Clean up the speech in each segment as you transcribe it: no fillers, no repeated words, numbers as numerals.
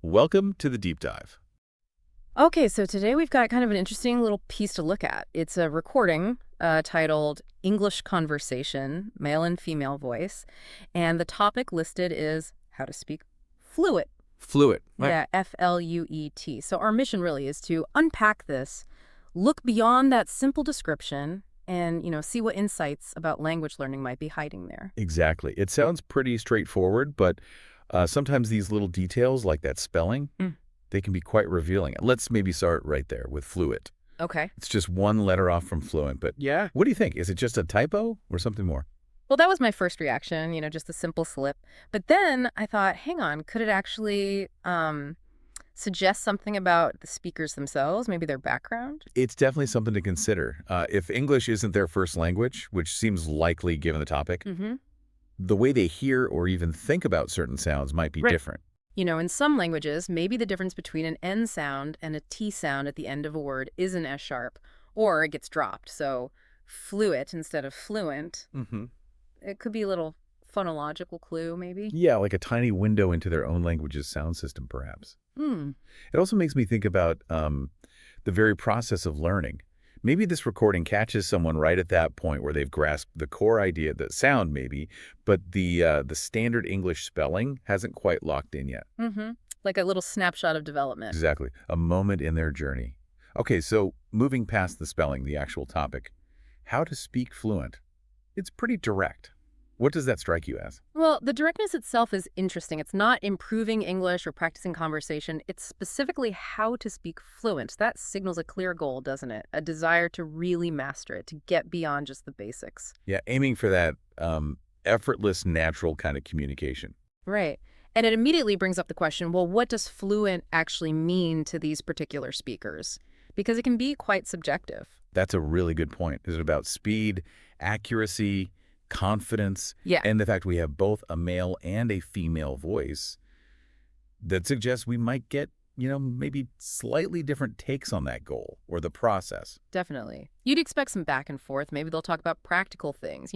Welcome to the deep dive. Okay, so today we've got kind of an interesting little piece to look at. It's a recording titled English Conversation, Male and Female Voice. And the topic listed is how to speak fluent. Fluid. Right. Yeah, Fluet. So our mission really is to unpack this, look beyond that simple description, and, see what insights about language learning might be hiding there. Exactly. It sounds pretty straightforward, but sometimes these little details, like that spelling, Mm. they can be quite revealing. Let's maybe start right there with fluid. Okay. It's just one letter off from fluent, but Yeah. what do you think? Is it just a typo or something more? Well, that was my first reaction, just a simple slip. But then I thought, hang on, could it actually suggest something about the speakers themselves, maybe their background? It's definitely something to consider. If English isn't their first language, which seems likely given the topic, Mm-hmm. the way they hear or even think about certain sounds might be Right. different. In some languages, maybe the difference between an N sound and a T sound at the end of a word isn't as sharp, or it gets dropped. So fluent instead of fluent. Mm-hmm. It could be a little phonological clue, maybe. Yeah, like a tiny window into their own language's sound system, perhaps. Hmm. It also makes me think about the very process of learning. Maybe this recording catches someone right at that point where they've grasped the core idea, the sound maybe, but the standard English spelling hasn't quite locked in yet. Mm-hmm. Like a little snapshot of development. Exactly. A moment in their journey. Okay, so moving past the spelling, the actual topic, how to speak fluent. It's pretty direct. What does that strike you as? Well, the directness itself is interesting. It's not improving English or practicing conversation. It's specifically how to speak fluent. That signals a clear goal, doesn't it? A desire to really master it, to get beyond just the basics. Yeah, aiming for that effortless, natural kind of communication. Right. And it immediately brings up the question, well, what does fluent actually mean to these particular speakers? Because it can be quite subjective. That's a really good point. Is it about speed, accuracy, confidence, Yeah. and the fact we have both a male and a female voice that suggests we might get, maybe slightly different takes on that goal or the process. Definitely. You'd expect some back and forth. Maybe they'll talk about practical things,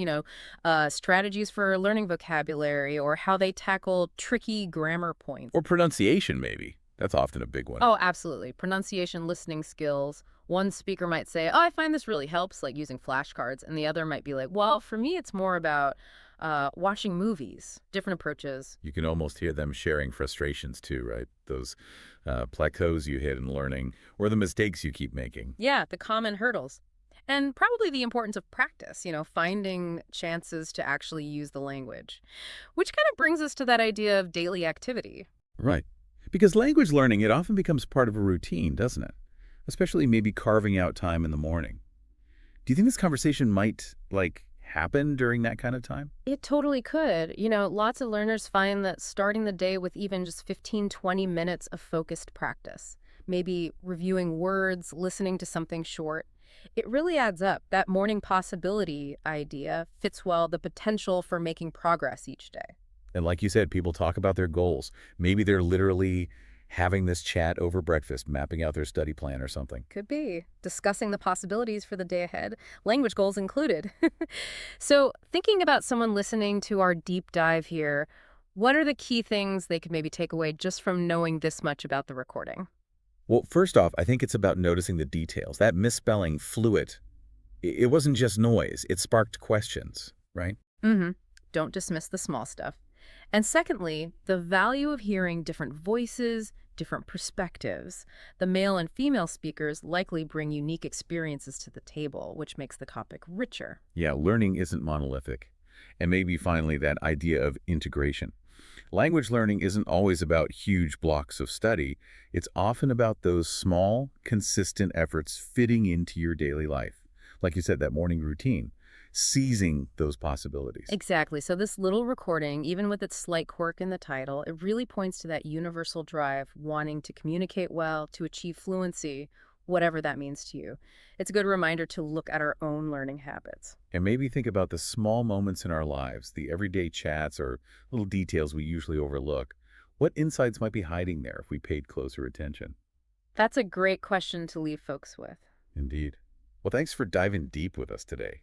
strategies for learning vocabulary or how they tackle tricky grammar points. Or pronunciation, maybe. That's often a big one. Oh, absolutely. Pronunciation, listening skills. One speaker might say, oh, I find this really helps, like using flashcards. And the other might be like, well, for me, it's more about watching movies, different approaches. You can almost hear them sharing frustrations too, right? Those plateaus you hit in learning or the mistakes you keep making. Yeah, the common hurdles. And probably the importance of practice, finding chances to actually use the language. Which kind of brings us to that idea of daily activity. Right. Because language learning, it often becomes part of a routine, doesn't it? Especially maybe carving out time in the morning. Do you think this conversation might, happen during that kind of time? It totally could. Lots of learners find that starting the day with even just 15, 20 minutes of focused practice, maybe reviewing words, listening to something short, it really adds up. That morning possibility idea fits well the potential for making progress each day. And like you said, people talk about their goals. Maybe they're literally having this chat over breakfast, mapping out their study plan or something. Could be. Discussing the possibilities for the day ahead, language goals included. So, thinking about someone listening to our deep dive here, what are the key things they could maybe take away just from knowing this much about the recording? Well, first off, I think it's about noticing the details. That misspelling, fluid, it wasn't just noise. It sparked questions, right? Mm-hmm. Don't dismiss the small stuff. And secondly, the value of hearing different voices, different perspectives. The male and female speakers likely bring unique experiences to the table, which makes the topic richer. Yeah, learning isn't monolithic. And maybe finally that idea of integration. Language learning isn't always about huge blocks of study. It's often about those small, consistent efforts fitting into your daily life. Like you said, that morning routine, seizing those possibilities. Exactly. So this little recording, even with its slight quirk in the title, it really points to that universal drive, wanting to communicate well, to achieve fluency, whatever that means to you. It's a good reminder to look at our own learning habits. And maybe think about the small moments in our lives, the everyday chats or little details we usually overlook. What insights might be hiding there if we paid closer attention? That's a great question to leave folks with. Indeed. Well, thanks for diving deep with us today.